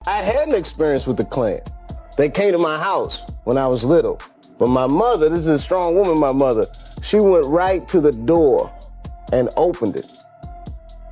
I had an experience with the Klan. They came to my house when I was little. But my mother, this is a strong woman, my mother, she went right to the door and opened it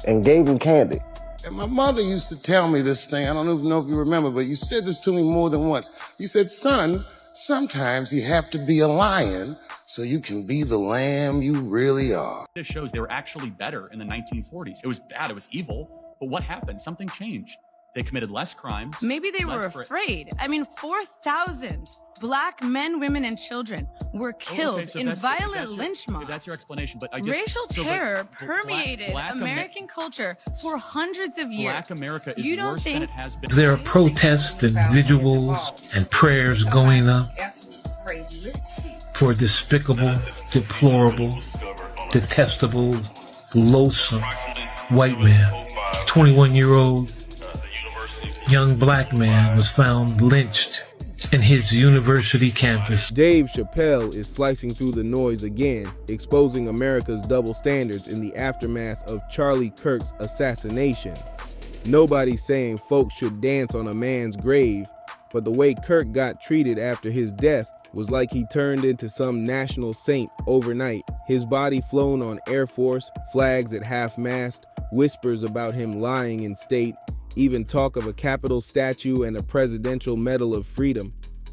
and gave him candy. And my mother used to tell me this thing. I don't even know if you remember, but you said this to me more than once. You said, son, sometimes you have to be a lion so you can be the lamb you really are. This shows they were actually better in the 1940s. It was bad, it was evil, but what happened? Something changed. They committed less crimes. Maybe they were afraid. I mean, 4,000 black men, women, and children were killed in violent lynch mobs. That's your explanation, but racial terror permeated American culture for hundreds of years. Black America is worse than it has been. There are protests and vigils and prayers going up for a despicable, deplorable, detestable, loathsome white man. 21-year-old young black man was found lynched in his university campus. Dave Chappelle is slicing through the noise again, exposing America's double standards in the aftermath of Charlie Kirk's assassination. Nobody's saying folks should dance on a man's grave, but the way Kirk got treated after his death was like he turned into some national saint overnight. His body flown on Air Force, flags at half-mast, whispers about him lying in state, even talk of a Capitol statue and a Presidential Medal of Freedom,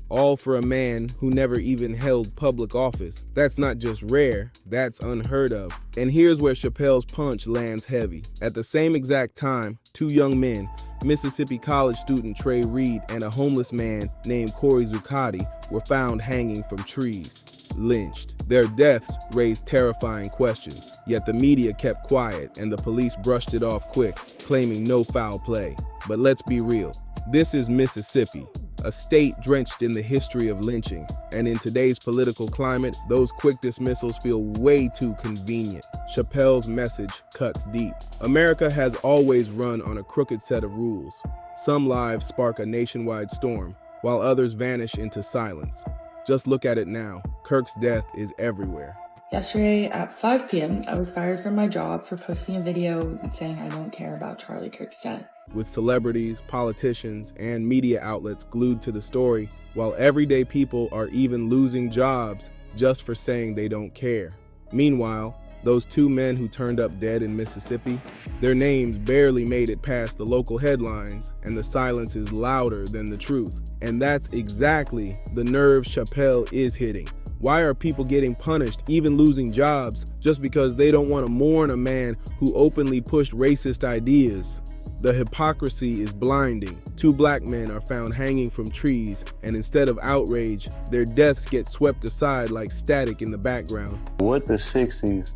all for a man who never even held public office. That's not just rare, that's unheard of. And here's where Chappelle's punch lands heavy. At the same exact time, two young men, Mississippi college student Trey Reed and a homeless man named Corey Zuccotti, were found hanging from trees, lynched. Their deaths raised terrifying questions, yet the media kept quiet and the police brushed it off quick, claiming no foul play. But let's be real, this is Mississippi, a state drenched in the history of lynching, and in today's political climate, those quick dismissals feel way too convenient. Chappelle's message cuts deep. America has always run on a crooked set of rules. Some lives spark a nationwide storm, while others vanish into silence. Just look at it now. Kirk's death is everywhere. Yesterday at 5 p.m., I was fired from my job for posting a video saying I don't care about Charlie Kirk's death. With celebrities, politicians, and media outlets glued to the story, while everyday people are even losing jobs just for saying they don't care. Meanwhile, those two men who turned up dead in Mississippi, their names barely made it past the local headlines, and the silence is louder than the truth. And that's exactly the nerve Chappelle is hitting. Why are people getting punished, even losing jobs, just because they don't want to mourn a man who openly pushed racist ideas? The hypocrisy is blinding. Two black men are found hanging from trees, and instead of outrage, their deaths get swept aside like static in the background. What the 60s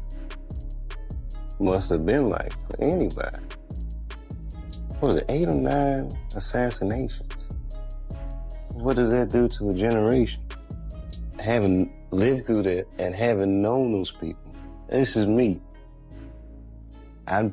must have been like for anybody. What was it, 8 or 9 assassinations? What does that do to a generation? Having lived through that and having known those people, this is me. I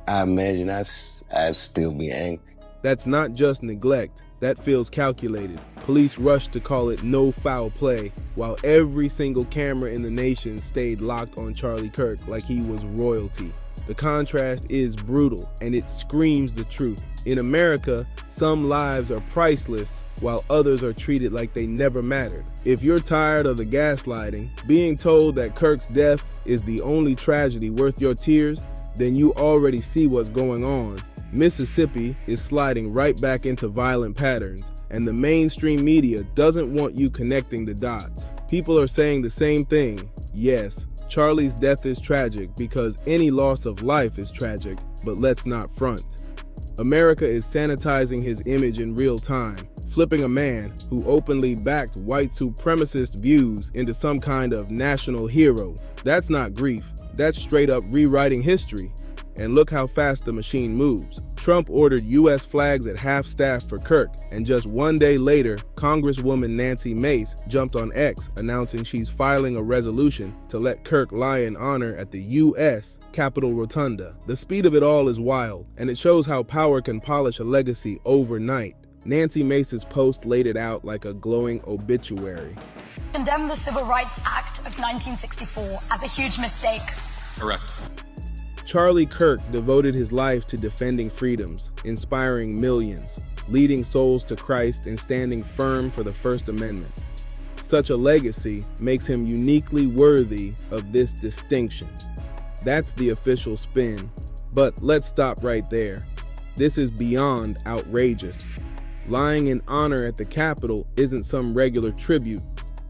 imagine I'd still be angry. That's not just neglect, that feels calculated. Police rushed to call it no foul play, while every single camera in the nation stayed locked on Charlie Kirk like he was royalty. The contrast is brutal, and it screams the truth. In America, some lives are priceless, while others are treated like they never mattered. If you're tired of the gaslighting, being told that Kirk's death is the only tragedy worth your tears, then you already see what's going on. Mississippi is sliding right back into violent patterns, and the mainstream media doesn't want you connecting the dots. People are saying the same thing. Yes, Charlie's death is tragic because any loss of life is tragic, but let's not front. America is sanitizing his image in real time, flipping a man who openly backed white supremacist views into some kind of national hero. That's not grief, that's straight up rewriting history. And look how fast the machine moves. Trump ordered U.S. flags at half-staff for Kirk, and just one day later, Congresswoman Nancy Mace jumped on X announcing she's filing a resolution to let Kirk lie in honor at the U.S. Capitol Rotunda. The speed of it all is wild, and it shows how power can polish a legacy overnight. Nancy Mace's post laid it out like a glowing obituary. Condemn the Civil Rights Act of 1964 as a huge mistake. Correct. Charlie Kirk devoted his life to defending freedoms, inspiring millions. leading souls to Christ and standing firm for the First Amendment. Such a legacy makes him uniquely worthy of this distinction. That's the official spin. But let's stop right there. This is beyond outrageous. Lying in honor at the Capitol isn't some regular tribute.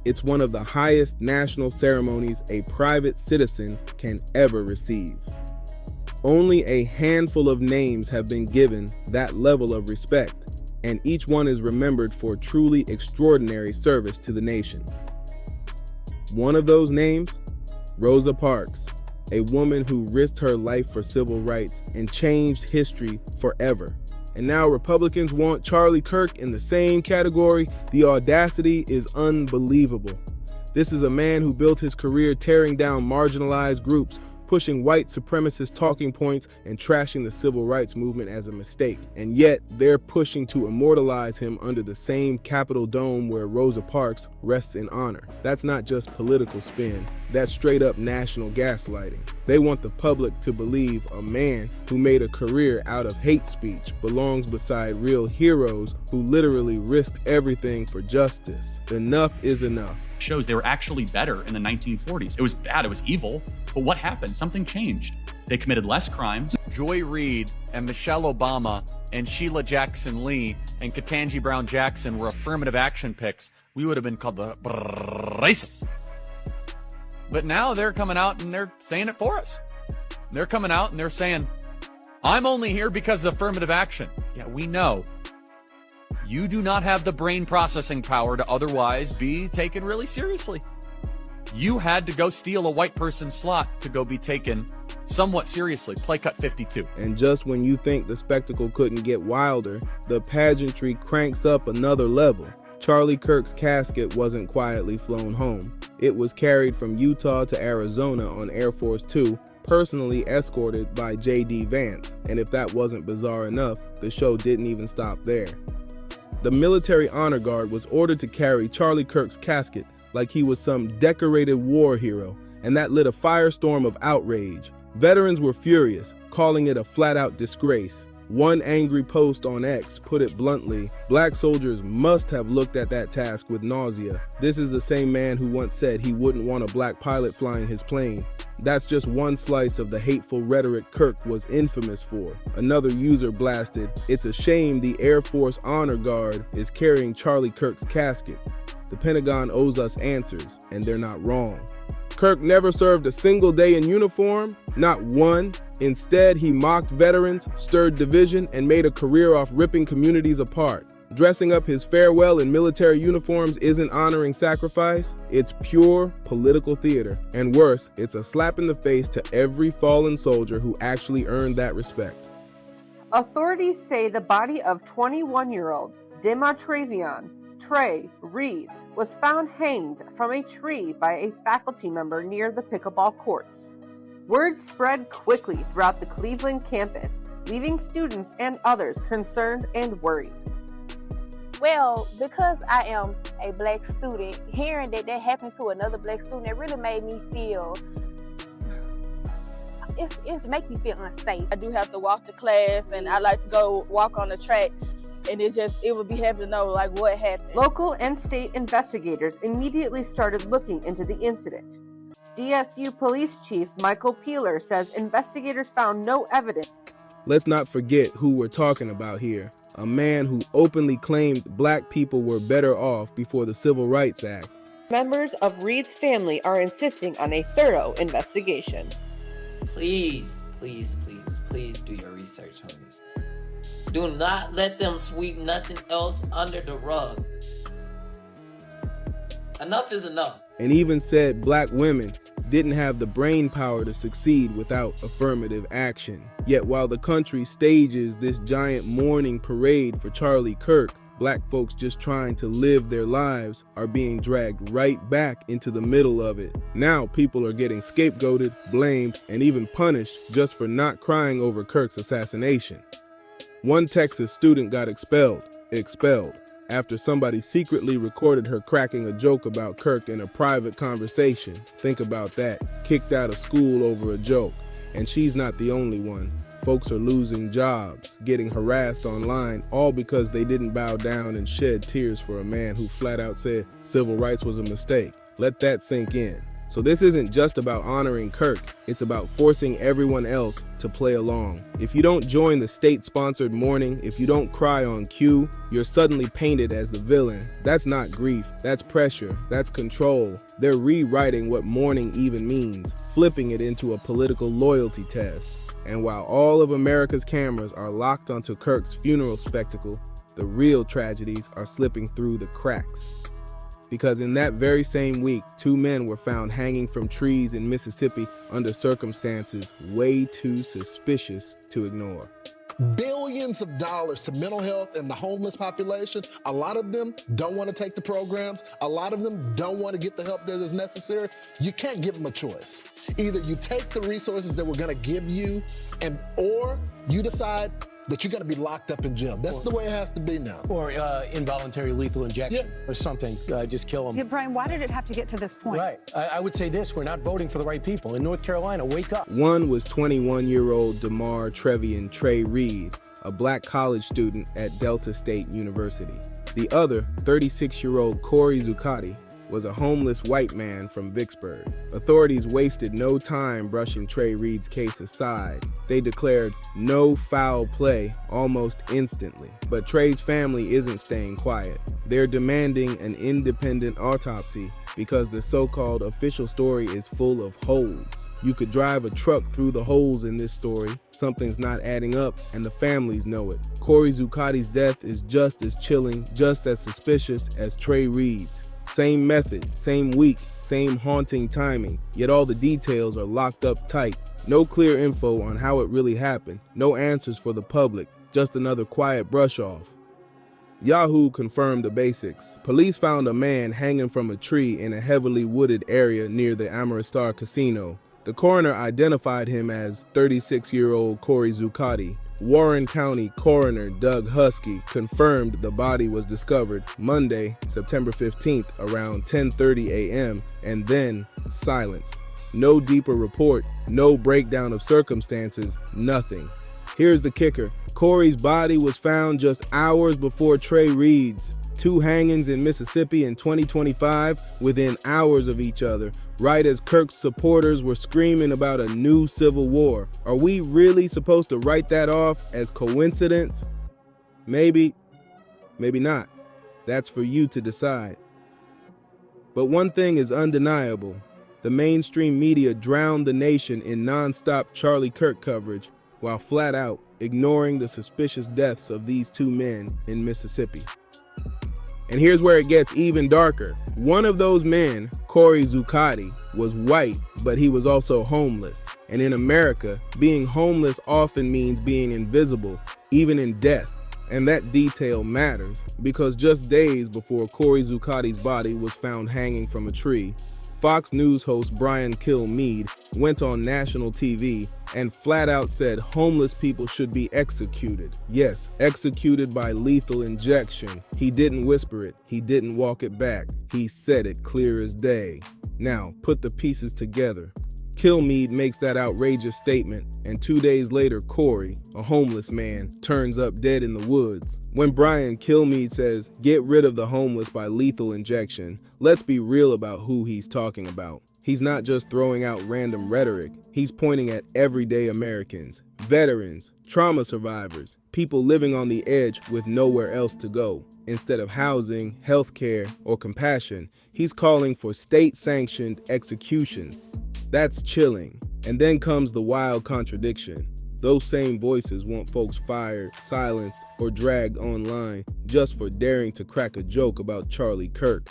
It's one of the highest national ceremonies a private citizen can ever receive. Only a handful of names have been given that level of respect, and each one is remembered for truly extraordinary service to the nation. One of those names? Rosa Parks, a woman who risked her life for civil rights and changed history forever. And now Republicans want Charlie Kirk in the same category. The audacity is unbelievable. This is a man who built his career tearing down marginalized groups, pushing white supremacist talking points and trashing the civil rights movement as a mistake. And yet, they're pushing to immortalize him under the same Capitol dome where Rosa Parks rests in honor. That's not just political spin, that's straight up national gaslighting. They want the public to believe a man who made a career out of hate speech belongs beside real heroes who literally risked everything for justice. Enough is enough. Shows they were actually better in the 1940s. It was bad, it was evil, but what happened? Something changed. They committed less crimes. Joy Reid and Michelle Obama and Sheila Jackson Lee and Ketanji Brown Jackson were affirmative action picks, we would have been called the racists. But now they're coming out and they're saying it for us. They're coming out and they're saying, I'm only here because of affirmative action. Yeah, we know. You do not have the brain processing power to otherwise be taken really seriously. You had to go steal a white person's slot to go be taken somewhat seriously. Play cut 52. And just when you think the spectacle couldn't get wilder, the pageantry cranks up another level. Charlie Kirk's casket wasn't quietly flown home. It was carried from Utah to Arizona on Air Force Two, personally escorted by J.D. Vance. And if that wasn't bizarre enough, the show didn't even stop there. The military honor guard was ordered to carry Charlie Kirk's casket like he was some decorated war hero, and that lit a firestorm of outrage. Veterans were furious, calling it a flat-out disgrace. One angry post on X put it bluntly, black soldiers must have looked at that task with nausea. This is the same man who once said he wouldn't want a black pilot flying his plane. That's just one slice of the hateful rhetoric Kirk was infamous for. Another user blasted, "It's a shame the Air Force Honor Guard is carrying Charlie Kirk's casket. The Pentagon owes us answers, and they're not wrong." Kirk never served a single day in uniform, not one. Instead, he mocked veterans, stirred division, and made a career off ripping communities apart. Dressing up his farewell in military uniforms isn't honoring sacrifice, it's pure political theater. And worse, it's a slap in the face to every fallen soldier who actually earned that respect. Authorities say the body of 21-year-old Dematravion Trey Reed was found hanged from a tree by a faculty member near the pickleball courts. Word spread quickly throughout the Cleveland campus, leaving students and others concerned and worried. Well, because I am a black student, hearing that happened to another black student, it really made me feel, it's make me feel unsafe. I do have to walk to class, and I like to go walk on the track, and it would be happy to know like what happened. Local and state investigators immediately started looking into the incident. DSU Police Chief Michael Peeler says investigators found no evidence. Let's not forget who we're talking about here. A man who openly claimed black people were better off before the Civil Rights Act. Members of Reed's family are insisting on a thorough investigation. Please, please, please, please do your research on this. Do not let them sweep nothing else under the rug. Enough is enough. And even said black women didn't have the brain power to succeed without affirmative action. Yet while the country stages this giant mourning parade for Charlie Kirk, black folks just trying to live their lives are being dragged right back into the middle of it. Now people are getting scapegoated, blamed, and even punished just for not crying over Kirk's assassination. One Texas student got expelled, after somebody secretly recorded her cracking a joke about Kirk in a private conversation. Think about that. Kicked out of school over a joke. And she's not the only one. folks are losing jobs, getting harassed online, all because they didn't bow down and shed tears for a man who flat out said civil rights was a mistake. Let that sink in. So this isn't just about honoring Kirk, it's about forcing everyone else to play along. If you don't join the state-sponsored mourning, if you don't cry on cue, you're suddenly painted as the villain. That's not grief, that's pressure, that's control. They're rewriting what mourning even means, flipping it into a political loyalty test. And while all of America's cameras are locked onto Kirk's funeral spectacle, the real tragedies are slipping through the cracks. Because in that very same week, 2 men were found hanging from trees in Mississippi under circumstances way too suspicious to ignore. Billions of dollars to mental health and the homeless population. A lot of them don't want to take the programs. A lot of them don't want to get the help that is necessary. You can't give them a choice. Either you take the resources that we're going to give you, or you decide that you're going to be locked up in jail. That's the way it has to be now. Or involuntary lethal injection or something. Just kill them. Yeah, Brian, why did it have to get to this point? Right. I would say this, we're not voting for the right people. In North Carolina, wake up. One was 21-year-old DeMar Trevian Trey Reed, a black college student at Delta State University. The other, 36-year-old Corey Zuccotti, was a homeless white man from Vicksburg. Authorities wasted no time brushing Trey Reed's case aside. They declared no foul play almost instantly. But Trey's family isn't staying quiet. They're demanding an independent autopsy because the so-called official story is full of holes. You could drive a truck through the holes in this story. Something's not adding up, and the families know it. Corey Zuccotti's death is just as chilling, just as suspicious as Trey Reed's. Same method, same week, same haunting timing, yet all the details are locked up tight. No clear info on how it really happened, no answers for the public, just another quiet brush off. Yahoo confirmed the basics. Police found a man hanging from a tree in a heavily wooded area near the Ameristar Casino. The coroner identified him as 36-year-old Corey Zuccotti. Warren County Coroner Doug Husky confirmed the body was discovered Monday, September 15th around 10:30 a.m. and then silence. No deeper report, no breakdown of circumstances, nothing. Here's the kicker. Corey's body was found just hours before Trey Reed's. 2 hangings in Mississippi in 2025 within hours of each other, right as Kirk's supporters were screaming about a new civil war. Are we really supposed to write that off as coincidence? Maybe, maybe not. That's for you to decide. But one thing is undeniable. The mainstream media drowned the nation in non-stop Charlie Kirk coverage while flat out ignoring the suspicious deaths of these 2 men in Mississippi. And here's where it gets even darker. One of those men, Corey Zuccotti, was white, but he was also homeless. And in America, being homeless often means being invisible, even in death. And that detail matters, because just days before Corey Zuccotti's body was found hanging from a tree, Fox News host Brian Kilmeade went on national TV and flat out said homeless people should be executed. Yes, executed by lethal injection. He didn't whisper it. He didn't walk it back. He said it clear as day. Now, put the pieces together. Kilmeade makes that outrageous statement, and 2 days later, Corey, a homeless man, turns up dead in the woods. When Brian Kilmeade says, get rid of the homeless by lethal injection, let's be real about who he's talking about. He's not just throwing out random rhetoric. He's pointing at everyday Americans, veterans, trauma survivors, people living on the edge with nowhere else to go. Instead of housing, healthcare, or compassion, he's calling for state-sanctioned executions. That's chilling. And then comes the wild contradiction. Those same voices want folks fired, silenced, or dragged online just for daring to crack a joke about Charlie Kirk.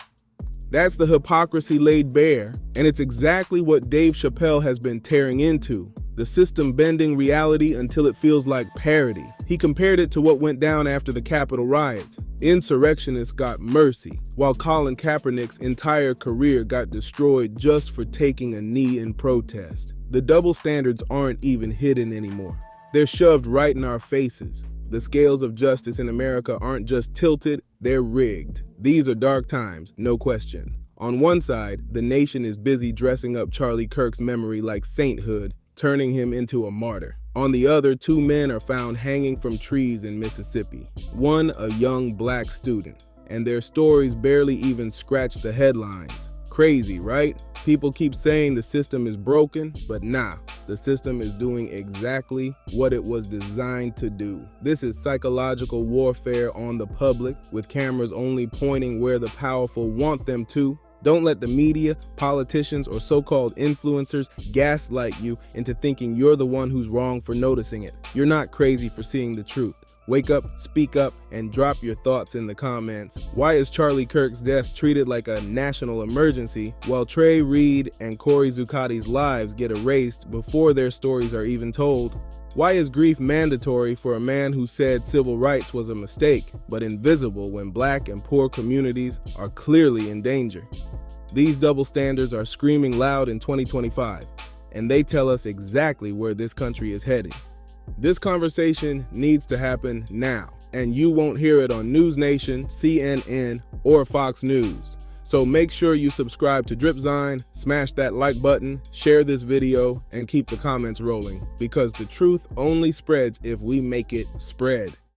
That's the hypocrisy laid bare, and it's exactly what Dave Chappelle has been tearing into. The system bending reality until it feels like parody. He compared it to what went down after the Capitol riots. Insurrectionists got mercy, while Colin Kaepernick's entire career got destroyed just for taking a knee in protest. The double standards aren't even hidden anymore. They're shoved right in our faces. The scales of justice in America aren't just tilted, they're rigged. These are dark times, no question. On one side, the nation is busy dressing up Charlie Kirk's memory like sainthood, turning him into a martyr. On the other, 2 men are found hanging from trees in Mississippi. One, a young black student, and their stories barely even scratch the headlines. Crazy, right? People keep saying the system is broken, but nah, the system is doing exactly what it was designed to do. This is psychological warfare on the public, with cameras only pointing where the powerful want them to. Don't let the media, politicians, or so-called influencers gaslight you into thinking you're the one who's wrong for noticing it. You're not crazy for seeing the truth. Wake up, speak up, and drop your thoughts in the comments. Why is Charlie Kirk's death treated like a national emergency, while Trey, Reed, and Corey Zuccotti's lives get erased before their stories are even told? Why is grief mandatory for a man who said civil rights was a mistake, but invisible when black and poor communities are clearly in danger? These double standards are screaming loud in 2025, and they tell us exactly where this country is heading. This conversation needs to happen now, and you won't hear it on News Nation, CNN, or Fox News. So make sure you subscribe to Dripzine, smash that like button, share this video, and keep the comments rolling, because the truth only spreads if we make it spread.